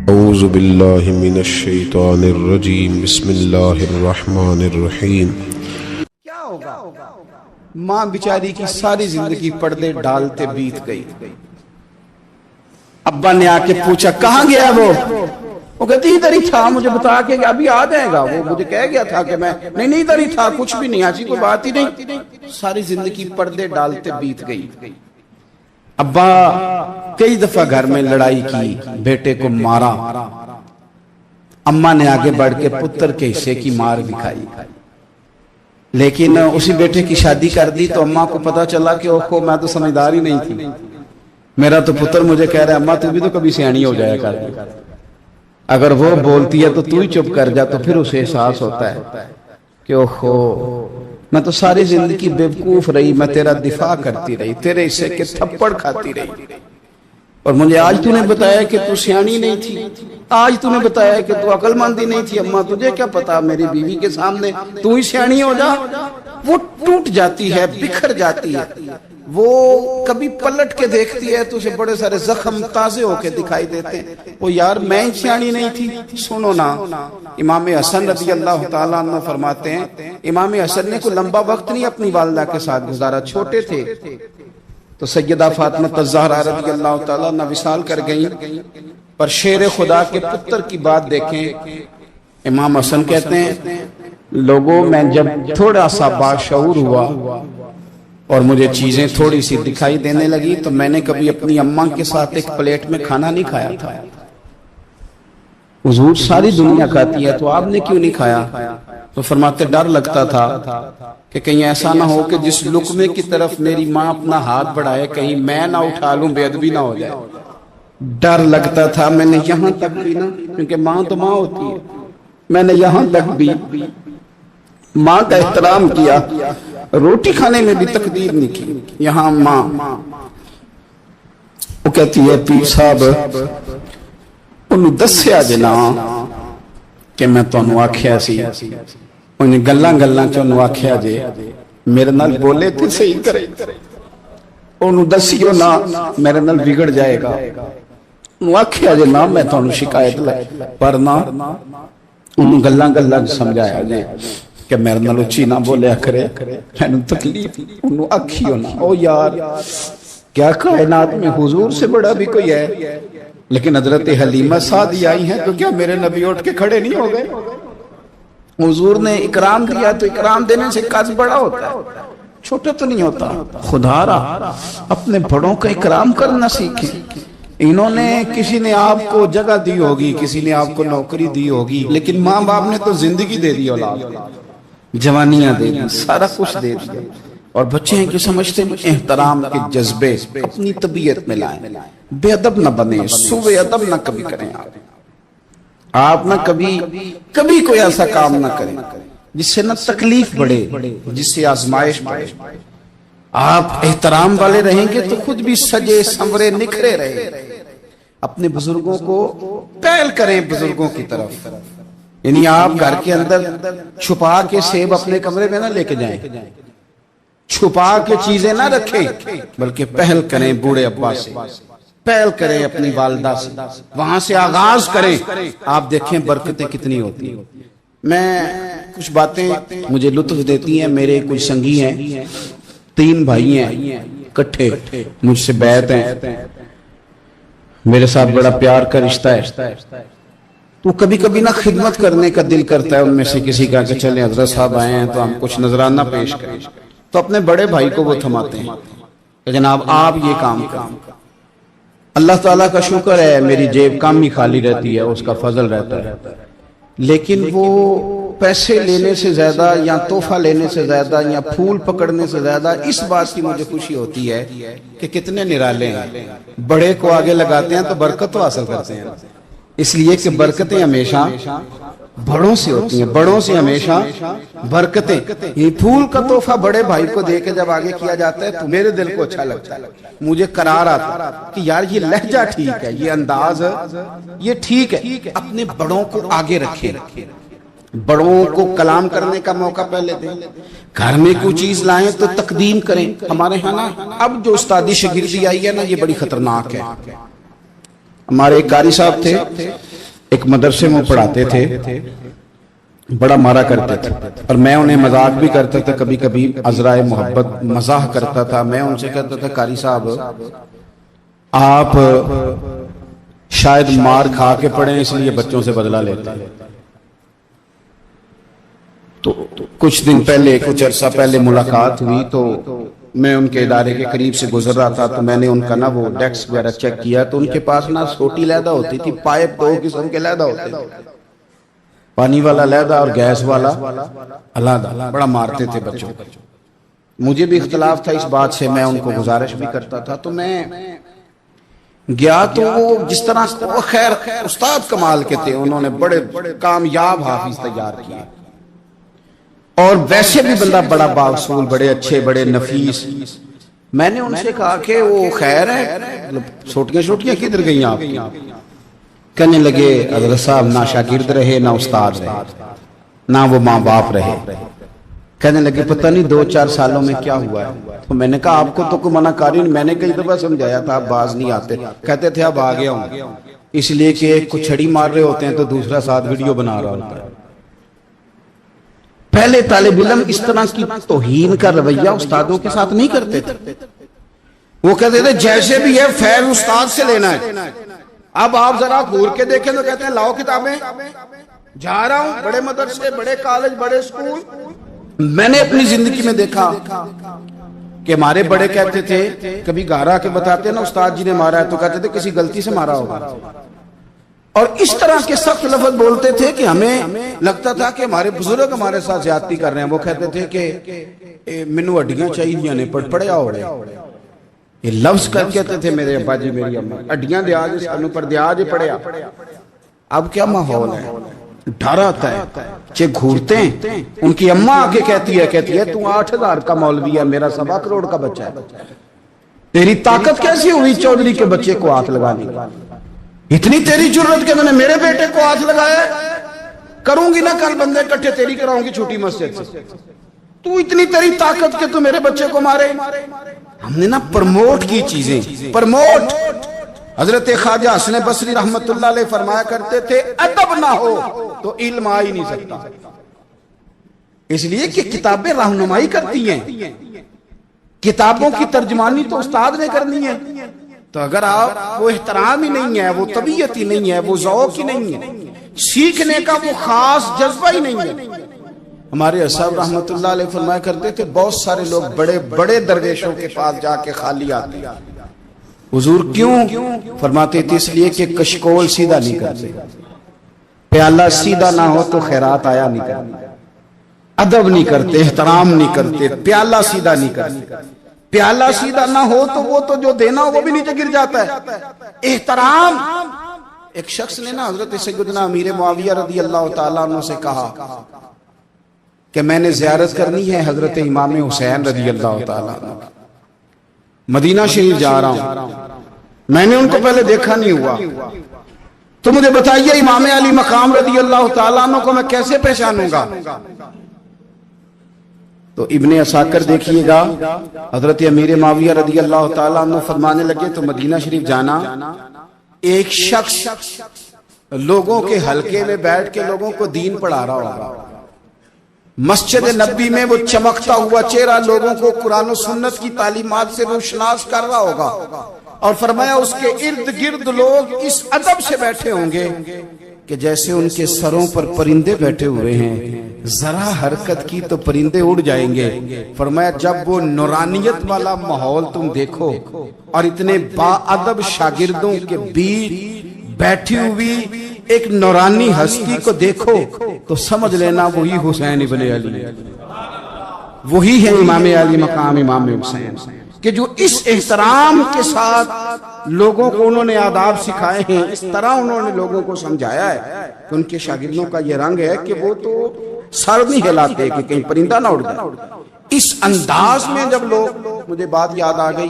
اعوذ باللہ من الشیطان الرجیم بسم اللہ الرحمن الرحیم۔ کیا ہوگا؟ ماں بیچاری کی ساری زندگی پردے ڈالتے بیت گئی۔ ابا نے آ کے پوچھا کہاں گیا وہ کہتی ادھر ہی تھا، مجھے بتا کے ابھی آ جائے گا، وہ مجھے کہہ گیا تھا کہ میں نہیں ادھر ہی تھا، کچھ بھی نہیں، ایسی کوئی بات ہی نہیں۔ ساری زندگی پردے ڈالتے بیت گئی۔ ابا کئی دفعہ گھر میں لڑائی کی، بیٹے کو مارا، اماں نے آگے بڑھ کے پتر کے حصے کی مار بھی کھائی، لیکن اسی بیٹے کی شادی کر دی تو اماں کو پتا چلا کہ اوہو میں تو سمجھدار ہی نہیں تھی، میرا تو پتر مجھے کہہ رہا ہے اماں تو بھی تو کبھی سیانی ہو جایا کر، اگر وہ بولتی ہے تو تو ہی چپ کر جا، تو پھر اسے احساس ہوتا ہے کہ اوہو میں تو ساری زندگی بیوقوف رہی، میں تیرا دفاع کرتی رہی، تیرے حصے کے تھپڑ کھاتی رہی، اور مجھے آج تو نے بتایا کہ تو سیانی نہیں تھی، آج تو نے بتایا کہ تو عقل مندی نہیں تھی، اماں تجھے کیا پتا، میری بیوی کے سامنے تو ہی سیانی ہو جا۔ وہ ٹوٹ جاتی ہے، بکھر جاتی ہے، وہ کبھی پلٹ کے دیکھتی ہے تو اسے بڑے سارے زخم تازے ہو کے دکھائی دیتے ہیں، وہ یار میں ہی سیانی نہیں تھی۔ سنو نا، امام حسن رضی اللہ تعالیٰ عنہ فرماتے ہیں امام حسن نے کوئی لمبا وقت نہیں اپنی والدہ کے ساتھ گزارا، چھوٹے تھے تو سیدہ فاطمہ الزہرا رضی اللہ تعالیٰ عنہ وصال کر گئیں، پر شیر خدا کے پتر کی بات دیکھیں، امام حسن کہتے ہیں لوگوں میں جب تھوڑا سا باشعور ہوا اور مجھے چیزیں تھوڑی سی دکھائی دینے لگی تو میں نے کبھی اپنی اماں کے ساتھ ایک پلیٹ میں کھانا نہیں کھایا تھا۔ حضور ساری دنیا کھاتی ہے تو آپ نے کیوں نہیں کھایا؟ تو فرماتے ڈر لگتا تھا کہ کہیں ایسا نہ ہو کہ جس لقمے کی طرف میری ماں اپنا ہاتھ بڑھائے کہیں میں نہ اٹھا لوں، بے ادبی نہ ہو جائے، ڈر لگتا تھا۔ میں نے یہاں تک بھی نا، کیونکہ ماں تو ماں ہوتی ہے، میں نے یہاں تک بھی ماں کا احترام کیا، روٹی کھانے میں بھی تقدیر نہیں کی۔ یہاں ماں وہ کہتی ہے پیر صاحب انہوں دسیا جنا کہ میں تو انہوں آکھیا سی، انہیں گلاں چو انہوں آکھیا جے میرے نال بولے تھے صحیح کرے، انہوں دسیو نا میرے نال بگڑ جائے گا، انہوں آکھیا جے نا میں تو انہوں شکایت لائے، پر نا انہوں گلاں سمجھایا جے کہ میرے نال اچھی نہ بولیا کرے، انہوں تکلیف، انہوں آکھیو نا۔ او یار کیا کائنات میں حضور سے بڑا بھی کوئی ہے؟ لیکن حضرت حلیمہ سعدی آئی ہیں تو کیا میرے نبی اٹھ کے کھڑے نہیں ہو گئے؟ حضور نے اکرام دیا تو اکرام دینے سے قد بڑا ہوتا ہے، چھوٹا تو نہیں ہوتا۔ خدا را اپنے بڑوں کا اکرام کرنا سیکھیں۔ انہوں نے کسی نے آپ کو جگہ دی ہوگی، کسی نے آپ کو نوکری دی ہوگی، لیکن ماں باپ نے تو زندگی دے دی، اولاد جوانیاں دے دی، سارا کچھ دے دیا، اور بچے ہیں کہ سمجھتے ہیں احترام کے جذبے اپنی طبیعت میں لائیں، بے ادب نہ بنے، سوء ادب نہ کبھی کریں، آپ نہ کبھی کوئی ایسا کام نہ کریں جس سے نہ تکلیف بڑھے، جس سے آزمائش بڑھے۔ آپ احترام والے رہیں گے تو خود بھی سجے سنورے نکھرے رہے۔ اپنے بزرگوں کو پہل کریں بزرگوں کی طرف، یعنی آپ گھر کے اندر چھپا کے سیب اپنے کمرے میں نہ لے کے جائیں، چھپا کے چیزیں نہ رکھیں، بلکہ پہل کریں بوڑھے ابا سے، پہل کریں اپنی والدہ سے، وہاں سے آغاز کریں، آپ دیکھیں برکتیں کتنی ہوتی ہیں۔ میں کچھ باتیں مجھے لطف دیتی ہیں، میرے کچھ سنگی ہیں، 3 بھائی ہیں کٹھے، مجھ سے بیعت ہیں، میرے ساتھ بڑا پیار کا رشتہ ہے، تو کبھی کبھی نہ خدمت کرنے کا دل کرتا ہے ان میں سے کسی کا کہ چلیں حضرت صاحب آئے ہیں تو ہم کچھ نذرانہ پیش کریں، تو اپنے بڑے بھائی کو وہ تھماتے ہیں کہ جناب آپ یہ کام کریں۔ اللہ تعالیٰ کا شکر ہے میری جیب کام ہی خالی رہتی ہے، اس کا فضل رہتا ہے، لیکن وہ پیسے لینے سے زیادہ یا تحفہ لینے سے زیادہ یا پھول پکڑنے سے زیادہ اس بات کی مجھے خوشی ہوتی ہے کہ کتنے نرالے ہیں، بڑے کو آگے لگاتے ہیں تو برکت تو حاصل کرتے ہیں، اس لیے کہ برکتیں ہمیشہ بڑوں سے ہوتی ہیں، بڑوں سے ہمیشہ برکتیں۔ یہ پھول کا تحفہ بڑے بھائی کو دے کے جب آگے کیا جاتا ہے تو میرے دل کو اچھا لگتا ہے، مجھے قرار آتا کہ یار یہ لہجہ ٹھیک ہے، یہ انداز یہ ٹھیک ہے، اپنے بڑوں کو آگے رکھیں، بڑوں کو کلام کرنے کا موقع پہلے دیں، گھر میں کوئی چیز لائیں تو تقدیم کریں۔ ہمارے ہاں نا اب جو استادی شاگردی آئی ہے نا، یہ بڑی خطرناک ہے۔ ہمارے ایک قاری صاحب تھے، ایک مدرسے میں پڑھاتے تھے، بڑا مارا کرتے تھے، اور میں انہیں مذاق بھی کرتا تھا، کبھی کبھی عذرائے محبت مزاح کرتا تھا۔ میں ان سے کہتا تھا قاری صاحب آپ شاید مار کھا کے پڑھیں اس لیے بچوں سے بدلہ لیتے ہیں۔ تو کچھ دن پہلے، کچھ عرصہ پہلے ملاقات ہوئی تو میں ان کے ادارے کے قریب سے گزر رہا تھا، تو میں نے ان کا نا وہ ڈیسک وغیرہ چیک کیا، تو ان کے پاس نا سوٹی علیحدہ ہوتی تھی، پائپ دو قسم کے علیحدہ ہوتے تھے، پانی والا علیحدہ اور گیس والا علیحدہ، بڑا مارتے تھے بچوں کو۔ مجھے بھی اختلاف تھا اس بات سے، میں ان کو گزارش بھی کرتا تھا، تو میں گیا تو وہ جس طرح وہ خیر استاد کمال کے تھے، انہوں نے بڑے کامیاب حافظ تیار کیے، اور ویسے بھی بندہ بڑا بااصول، بڑے اچھے، بڑے نفیس۔ میں نے ان سے کہا کہ وہ خیر ہے، چھوٹیاں چھوٹیاں کدھر گئیں آپ کی؟ کہنے لگے حضرت صاحب نہ شاگرد رہے، نہ استاد رہے، نہ وہ ماں باپ رہے۔ کہنے لگے پتہ نہیں 2-4 سالوں میں کیا ہوا ہے۔ تو میں نے کہا آپ کو تو کوئی منع کاری نہیں، میں نے کئی دفعہ سمجھایا تھا، آپ باز نہیں آتے۔ کہتے تھے اب آ گیا ہوں، اس لیے کہ ایک کو چھڑی مار رہے ہوتے ہیں تو دوسرا ساتھ ویڈیو بنا رہا ہوتا ہے۔ پہلے طالب علم اس طرح کی توہین کا رویہ استادوں کے ساتھ نہیں کرتے تھے، وہ کہتے تھے جیسے بھی ہے فیض استاد سے لینا ہے۔ اب آپ ذرا گھور کے دیکھیں تو کہتے ہیں لاؤ کتابیں، جا رہا ہوں بڑے مدرسے، بڑے کالج، بڑے اسکول۔ میں نے اپنی زندگی میں دیکھا کہ ہمارے بڑے کہتے تھے، کبھی گارا کے بتاتے نا استاد جی نے مارا ہے تو کہتے تھے کسی غلطی سے مارا ہوگا، اور اس طرح کے سخت لفظ بولتے تھے کہ ہمیں لگتا تھا کہ ہمارے بزرگ ہمارے ساتھ زیادتی کر رہے ہیں۔ وہ کہتے تھے کہ منو ہڈیاں چاہیے نے پڑے آؤ رہے، یہ لفظ کہتے تھے میرے ابا جی میری اماں، ہڈیاں دیا جس انو پر دیا جی پڑیا۔ اب کیا ماحول ہے، ڈر آتا ہے، چے گھورتے ہیں۔ ان کی اماں آگے کہتی ہے تو 8,000 کا مولوی ہے، میرا 1.25 کروڑ کا بچہ ہے، تیری طاقت کیسی ہوئی چودھری کے بچے کو ہاتھ لگانے، اتنی تیری جرت کہ میں نے میرے بیٹے کو ہاتھ لگایا، کروں گی نا کل بندے کٹھے تیری کراؤں گی چھوٹی مسجد سے، تو اتنی تیری طاقت کہ تو میرے بچے کو مارے۔ ہم نے نا پرموٹ کی چیزیں، پرموٹ۔ حضرت خواجہ حسن بصری رحمت اللہ علیہ فرمایا کرتے تھے ادب نہ ہو تو علم آ ہی نہیں سکتا، اس لیے کہ کتابیں رہنمائی کرتی ہیں، کتابوں کی ترجمانی تو استاد نے کرنی ہے۔ تو اگر آپ وہ احترام ہی نہیں ہے، وہ طبیعت ہی نہیں ہے، وہ ذوق ہی نہیں ہے، سیکھنے کا وہ خاص جذبہ ہی نہیں ہے۔ ہمارے اصحاب رحمت اللہ علیہ فرمایا کرتے تھے بہت سارے لوگ بڑے بڑے درویشوں کے پاس جا کے خالی آتے، حضور کیوں؟ فرماتے تھے اس لیے کہ کشکول سیدھا نہیں کرتے، پیالہ سیدھا نہ ہو تو خیرات آیا نہیں کرتے، ادب نہیں کرتے، احترام نہیں کرتے، پیالہ سیدھا نہیں کرتے۔ پیالہ سیدھا نہ ہو تو وہ تو جو دینا ہو وہ بھی نیچے گر جاتا ہے۔ احترام، ایک شخص نے نا حضرت سیدنا امیر معاویہ رضی اللہ تعالیٰ عنہ سے کہا کہ میں نے زیارت کرنی ہے حضرت امام حسین رضی اللہ تعالیٰ عنہ، مدینہ شریف جا رہا ہوں، میں نے ان کو پہلے دیکھا نہیں ہوا، تو مجھے بتائیے امام علی مقام رضی اللہ تعالیٰ عنہ کو میں کیسے پہچانوں گا؟ تو ابن عساکر دیکھیے گا حضرت امیر معاویہ رضی اللہ تعالیٰ عنہ فرمانے لگے تو مدینہ شریف جانا، ایک شخص لوگوں کے حلقے میں بیٹھ کے لوگوں کو دین پڑھا رہا ہوگا، مسجد نبی میں وہ چمکتا ہوا چہرہ لوگوں کو قرآن و سنت کی تعلیمات سے روشناس کر رہا ہوگا، اور فرمایا اس کے ارد گرد لوگ اس ادب سے بیٹھے ہوں گے کہ جیسے ان کے سروں پر پرندے بیٹھے ہوئے ہیں، ذرا حرکت کی تو پرندے اڑ جائیں گے۔ فرمایا جب وہ نورانیت والا ماحول تم دیکھو اور اتنے با ادب شاگردوں کے بیچ بیٹھی ہوئی ایک نورانی ہستی کو دیکھو تو سمجھ لینا وہی حسین ابن علی، وہی ہے امام علی مقام امام حسین، کہ جو اس احترام کے ساتھ لوگوں کو انہوں نے آداب سکھائے ہیں، اس طرح انہوں نے لوگوں کو سمجھایا ہے کہ ان کے شاگردوں کا یہ رنگ ہے کہ وہ تو سر نہیں ہلاتے کہ کہیں پرندہ نہ اڑ جائے۔ اس انداز میں جب لوگ، مجھے بات یاد آ گئی،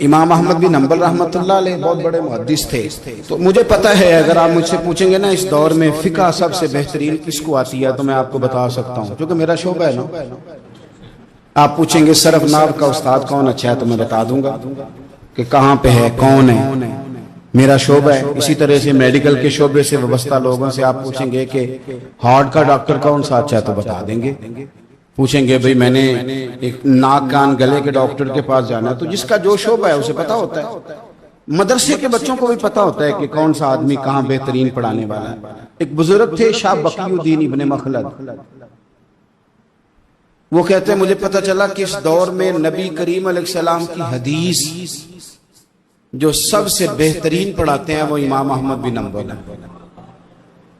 امام احمد بن حنبل رحمت اللہ علیہ بہت بڑے محدث تھے، تو مجھے پتہ ہے اگر آپ مجھ سے پوچھیں گے نا اس دور میں فقہ سب سے بہترین کس کو آتی ہے تو میں آپ کو بتا سکتا ہوں، کیونکہ میرا شعبہ ہے نا۔ آپ پوچھیں گے صرف نحو کا استاد کون اچھا ہے تو میں بتا دوں گا کہ کہاں پہ ہے، کون ہے، میرا شعبہ ہے. اسی طرح سے میڈیکل کے شعبے سے وابستہ لوگوں سے آپ پوچھیں گے کہ ہارٹ کا ڈاکٹر کون سا اچھا ہے تو بتا دیں گے. پوچھیں گے بھئی میں نے ایک ناک کان گلے کے ڈاکٹر کے پاس جانا ہے، تو جس کا جو شعبہ ہے اسے پتا ہوتا ہے. مدرسے کے بچوں کو بھی پتا ہوتا ہے کہ کون سا آدمی کہاں بہترین پڑھانے والا ہے. ایک بزرگ تھے شاہ بقی الدین ابن مخلد، وہ کہتے ہیں مجھے پتا چلا کہ اس دور میں نبی کریم علیہ السلام کی حدیث جو سب سے بہترین پڑھاتے ہیں وہ امام احمد بن حنبل ہیں.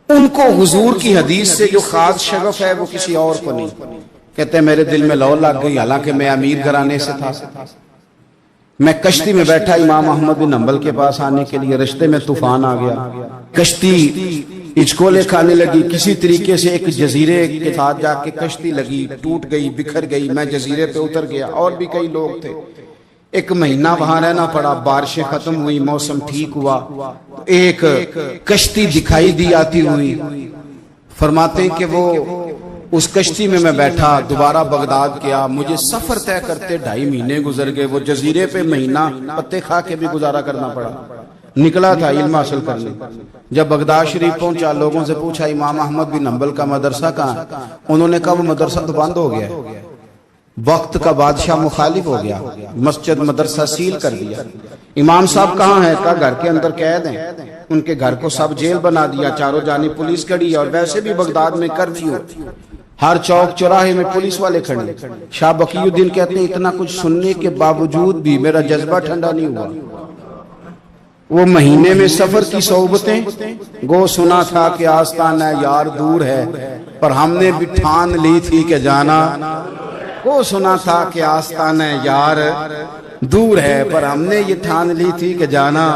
ان کو حضور کی حدیث سے جو خاص شغف ہے وہ کسی اور کو نہیں. کہتے ہیں میرے دل میں لو لگ گئی، حالانکہ میں امیر گھرانے سے تھا. میں کشتی میں بیٹھا امام احمد بن حنبل کے پاس آنے کے لیے، رشتے میں طوفان آ گیا، کشتی اچکولے کھانے لگی. کسی طریقے سے ایک جزیرے کے ساتھ جا کے کشتی لگی، ٹوٹ گئی، بکھر گئی. میں جزیرے پہ اتر گیا، اور بھی کئی لوگ تھے. 1 مہینہ وہاں رہنا پڑا. بارشیں ختم ہوئی، موسم ٹھیک ہوا، ایک کشتی دکھائی دی آتی ہوئی. فرماتے ہیں کہ وہ اس کشتی میں بیٹھا، دوبارہ بغداد گیا. مجھے سفر طے کرتے 2.5 مہینے گزر گئے. وہ جزیرے پہ مہینہ پتے کھا کے بھی گزارا کرنا پڑا. نکلا تھا علم حاصل کرنے. جب بغداد شریف پہنچا، لوگوں سے پوچھا امام احمد بن حنبل کا مدرسہ کہاں ہے؟ انہوں نے کہا وہ مدرسہ تو بند ہو گیا ہے، وقت کا بادشاہ مخالف ہو گیا، مسجد مدرسہ سیل کر دیا. امام صاحب کہاں ہیں؟ کہا گھر کے اندر قید ہیں. ان کے گھر کو سب جیل بنا دیا، چاروں جانب پولیس کھڑی ہے. اور ویسے بھی بغداد میں کرفیو، ہر چوک چوراہے میں پولیس والے کھڑے. شاہ بقی الدین کہتے ہیں اتنا کچھ سننے کے باوجود بھی میرا جذبہ ٹھنڈا نہیں ہوا. وہ مہینے میں سفر کی صحبتیں، گو سنا تھا کہ آستانہ یار دور ہے، پر ہم نے بھی ٹھان لی تھی کہ جانا. وہ سنا تھا کہ آستانہ یار دور ہے، پر ہم نے یہ ٹھان لی تھی کہ جانا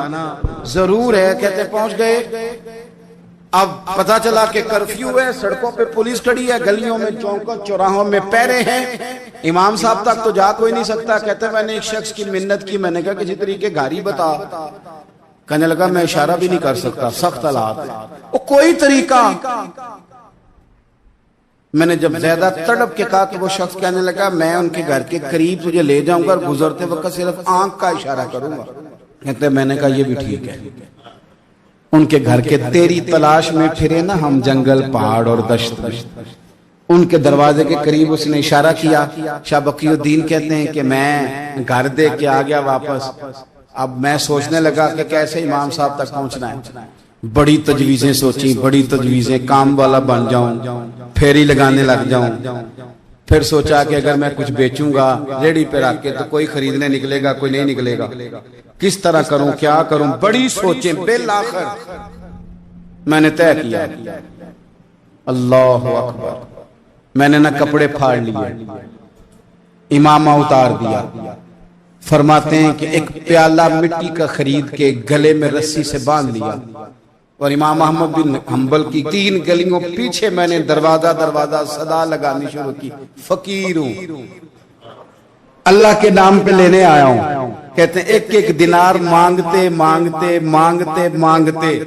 ضرور ہے. کہتے پہنچ گئے. اب پتا چلا کہ کرفیو ہے، سڑکوں پہ پولیس کھڑی ہے، گلیوں میں چوکوں چوراہوں میں پہرے ہیں. امام صاحب تک تو جا کوئی نہیں سکتا. کہتے میں نے ایک شخص کی منت کی، میں نے کہا کسی طریقے گاڑی بتا. کہنے لگا میں اشارہ بھی نہیں کر سکتا، سخت حالات. وہ کوئی طریقہ. میں نے جب زیادہ تڑپ کے کہا تو وہ شخص کہنے لگا میں ان کے گھر کے قریب تجھے لے جاؤں گا اور گزرتے وقت صرف آنکھ کا اشارہ کروں گا. کہتے میں نے کہا یہ بھی ٹھیک ہے. ان کے گھر کے تیری تلاش میں پھرے نا ہم جنگل پہاڑ اور دشت. ان کے دروازے کے قریب اس نے اشارہ کیا. شاہ بقی الدین کہتے ہیں کہ میں گھر دے کے آ گیا واپس. اب میں سوچنے لگا کہ کیسے امام صاحب تک پہنچنا ہے. بڑی تجویزیں سوچیں، بڑی تجویزیں، کام والا بن جاؤں، پھیری لگانے لگ جاؤں. پھر سوچا کہ اگر میں کچھ بیچوں گا ریڑھی پہ رکھ کے تو کوئی خریدنے نکلے گا، کوئی نہیں نکلے گا. کس طرح کروں، کیا کروں، بڑی سوچیں. بالآخر میں نے طے کیا. اللہ اکبر. میں نے نہ کپڑے پھاڑ لیے، امامہ اتار دیا. فرماتے ہیں کہ ایک پیالہ مٹی کا خرید کے گلے میں رسی سے باندھ لیا، اور امام احمد بن حنبل کی 3 گلیوں پیچھے میں نے دروازہ دروازہ صدا لگانی شروع کی. فقیر ہوں، اللہ کے نام پہ لینے آیا ہوں. کہتے ہیں ایک ایک دینار مانگتے مانگتے مانگتے مانگتے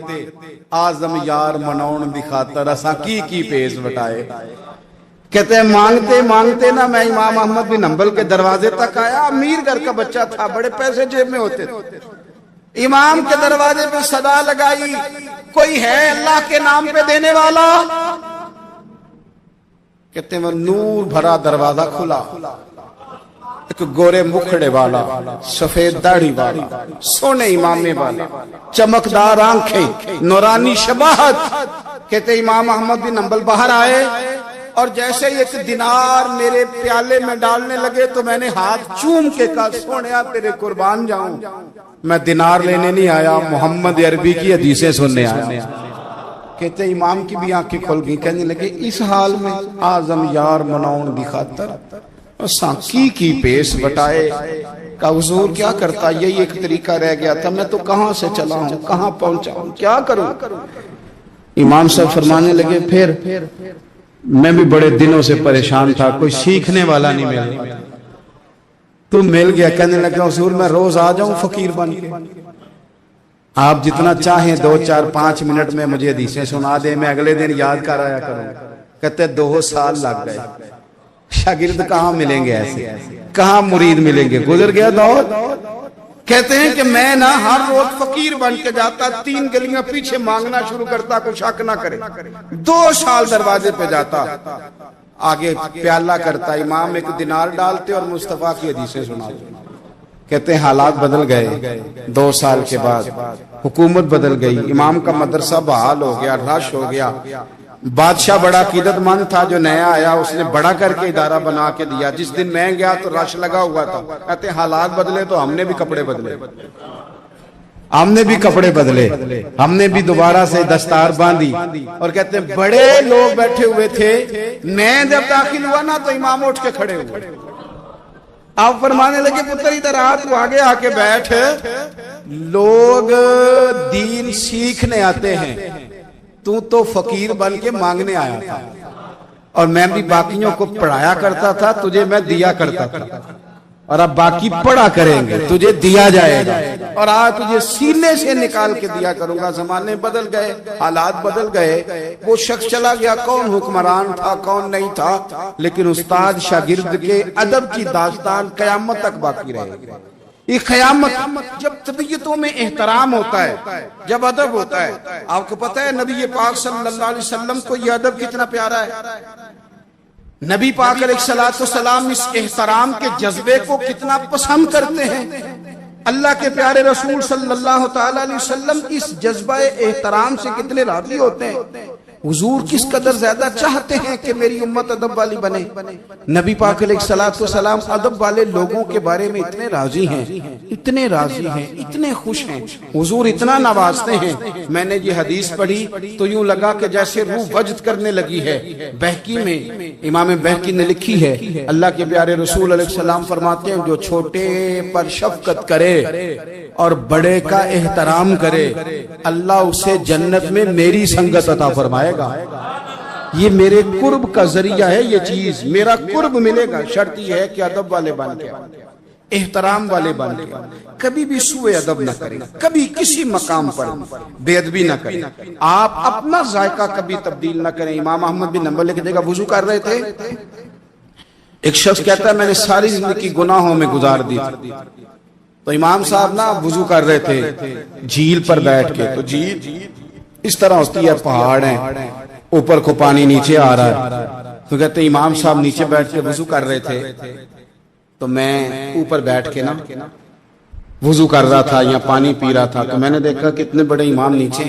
آزم یار منون دی خاطر اساں کی پیش وٹائے. کہتے ہیں مانگتے مانگتے نا میں امام احمد بن حنبل کے دروازے تک آیا. امیر گھر کا بچہ تھا، بڑے پیسے جیب میں ہوتے تھے. امام کے دروازے پہ صدا لگائی کوئی ہے اللہ کے نام پہ دینے والا؟ کہتے ہیں وہ نور بھرا دروازہ کھلا. ایک گورے مکھڑے والا، سفید داڑھی والا، سونے امامے والا، چمکدار آنکھیں، نورانی شباہت. کہتے امام احمد بن حنبل باہر آئے اور جیسے ایک دینار میرے پیالے میں ڈالنے لگے تو میں نے ہاتھ چوم کے کہا سونیا تیرے قربان جاؤں، میں دینار لینے نہیں آیا، محمد عربی کی حدیثیں سننے آیا. کہتے امام کی بھی آنکھیں کھل گئی. کہنے لگے اس حال میں آزم یار منون دی خاطر سانکی کی پیس بٹائے. کہا حضور کیا کرتا، یہی ایک طریقہ رہ گیا تھا. میں تو کہاں سے چلا ہوں، کہاں پہنچا ہوں، کیا کروں. امام صاحب فرمانے لگے پھر میں بھی بڑے دنوں سے پریشان تھا، کوئی سیکھنے والا نہیں ملا، تم مل گیا. کہنے لگا حضور میں روز آ جاؤں فقیر بن کے، آپ جتنا چاہیں 2 4 5 منٹ میں مجھے حدیثیں سنا دیں، میں اگلے دن یاد کر آیا کروں. کہتے 2 سال لگ گئے. شاگرد کہاں ملیں گے ایسے، کہاں مرید ملیں گے. گزر گیا دور. کہتے ہیں کہ میں نہ ہر روز فقیر بن کے جاتا، 3 گلیاں پیچھے مانگنا شروع کرتا، کوئی شک نہ کرے۔ 2 سال دروازے پہ جاتا، آگے پیالہ کرتا، امام 1 دینار ڈالتے اور مصطفیٰ کی حدیثیں سناتے۔ کہتے ہیں حالات بدل گئے، 2 سال کے بعد حکومت بدل گئی، امام کا مدرسہ بحال ہو گیا، رش ہو گیا۔ بادشاہ بڑا عقیدت مند تھا، جو نیا آیا اس نے بڑا کر کے ادارہ بنا کے دیا۔ جس دن میں گیا تو رش لگا ہوا تھا۔ کہتے ہیں حالات بدلے تو ہم نے بھی کپڑے بدلے، ہم نے بھی کپڑے بدلے، ہم نے بھی دوبارہ سے دستار باندھی۔ اور کہتے ہیں بڑے لوگ بیٹھے ہوئے تھے، میں جب داخل ہوا نا تو امام اٹھ کے کھڑے ہوئے۔ آپ فرمانے لگے پتر ادھر آ، تو آگے آ کے بیٹھ، لوگ دین سیکھنے آتے ہیں، تو فقیر بن کے مانگنے آیا تھا، اور میں بھی باقیوں کو پڑھایا کرتا تھا، تجھے میں دیا کرتا تھا، اور اب باقی پڑھا کریں گے، تجھے دیا جائے گا، اور آج تجھے سینے سے نکال کے دیا کروں گا۔ زمانے بدل گئے، حالات بدل گئے، وہ شخص چلا گیا، کون حکمران تھا کون نہیں تھا، لیکن استاد شاگرد کے ادب کی داستان قیامت تک باقی رہے گی۔ یہ قیامت، جب طبیعتوں میں احترام ہوتا ہے، جب ادب ہوتا ہے۔ آپ کو پتہ ہے نبی پاک صلی اللہ علیہ وسلم کو یہ ادب کتنا پیارا ہے؟ نبی پاک علیہ السلام اس احترام کے جذبے کو کتنا پسند کرتے ہیں۔ اللہ کے پیارے رسول صلی اللہ تعالی علیہ وسلم اس جذبہ احترام سے کتنے راضی ہوتے ہیں۔ حضور کس قدر زیادہ چاہتے ہیں کہ میری امت ادب والی بنے۔ نبی پاک علیہ السلام ادب والے لوگوں کے بارے میں اتنے راضی ہیں، اتنے راضی ہیں، اتنے خوش ہیں، حضور اتنا نوازتے ہیں۔ میں نے یہ حدیث پڑھی تو یوں لگا کہ جیسے روح وجد کرنے لگی ہے۔ بہقی میں امام بہقی نے لکھی ہے، اللہ کے پیارے رسول علیہ السلام فرماتے ہیں جو چھوٹے پر شفقت کرے اور بڑے کا احترام کرے، اللہ اسے جنت میں میری سنگت عطا فرمائے گا۔ یہ میرے قرب کا ذریعہ ہے، یہ چیز میرا قرب ملے گا۔ شرط یہ ہے کہ ادب والے بن کے، احترام والے بن کے، کبھی بھی سوء ادب نہ کریں، کبھی کسی مقام پر بے ادبی نہ کریں، آپ اپنا ذائقہ کبھی تبدیل نہ کریں۔ امام احمد بن حنبل لکھتے ہیں وضو کر رہے تھے، ایک شخص کہتا ہے میں نے ساری زندگی گناہوں میں گزار دی، تو امام صاحب نا وضو کر رہے تھے جھیل پر بیٹھ کے، تو جھیل اس طرح ہوتی ہے، پہاڑ ہیں، اوپر کو پانی نیچے آ رہا ہے، تو کہتے ہیں امام صاحب نیچے بیٹھ کے وضو کر رہے تھے، تو میں اوپر بیٹھ کے نا وضو کر رہا تھا یا پانی پی رہا تھا، تو میں نے دیکھا کہ اتنے بڑے امام نیچے۔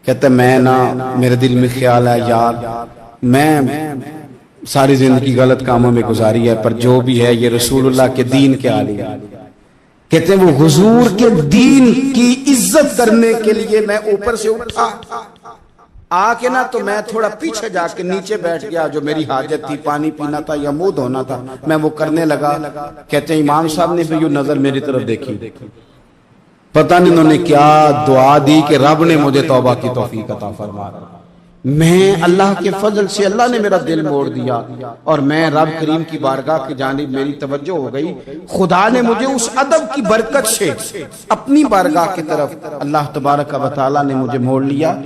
کہتے ہیں میں نا میرے دل میں خیال ہے یار میں ساری زندگی غلط کاموں میں گزاری ہے، پر جو بھی ہے یہ رسول اللہ کے دین کے عالی ہے۔ کہتے ہیں وہ حضور کے دین کی عزت کرنے کے لیے میں اوپر سے اٹھا، آ کے نا تو میں تھوڑا پیچھے جا کے نیچے بیٹھ گیا، جو میری حاجت تھی، پانی پینا تھا یا منہ دھونا تھا، میں وہ کرنے لگا۔ کہتے ہیں امام صاحب نے بھی یوں نظر میری طرف دیکھی، پتہ نہیں انہوں نے کیا دعا دی کہ رب نے مجھے توبہ کی توفیق عطا فرما۔ میں اللہ کے فضل سے اللہ نے میرا دل موڑ دیا، اور میں رب کریم کی بارگاہ کی جانب میری توجہ ہو گئی، خدا نے مجھے اس ادب کی برکت سے اپنی بارگاہ کی طرف اللہ تبارک و تعالی نے مجھے موڑ لیا۔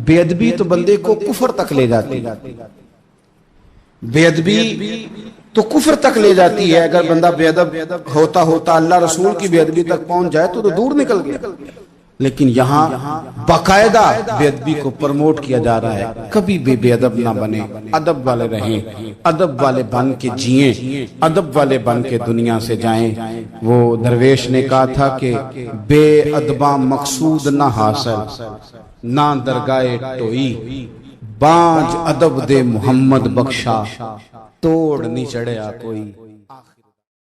بے ادبی تو بندے کو کفر تک لے جاتی، بے ادبی تو کفر تک لے جاتی ہے۔ اگر بندہ بے ادب ہوتا ہوتا اللہ رسول کی بے ادبی تک پہنچ جائے تو دور نکل گیا، لیکن یہاں باقاعدہ بے ادبی کو پروموٹ کیا جا رہا ہے۔ کبھی بھی بے ادب نہ بنے، ادب والے رہیں، ادب والے بن کے جئیں، ادب والے بن کے دنیا سے جائیں۔ وہ درویش نے کہا تھا کہ بے ادباں مقصود نہ حاصل، نہ درگاہ ٹوئی، بانج ادب دے محمد بخشا، توڑ نہیں چڑھیا کوئی۔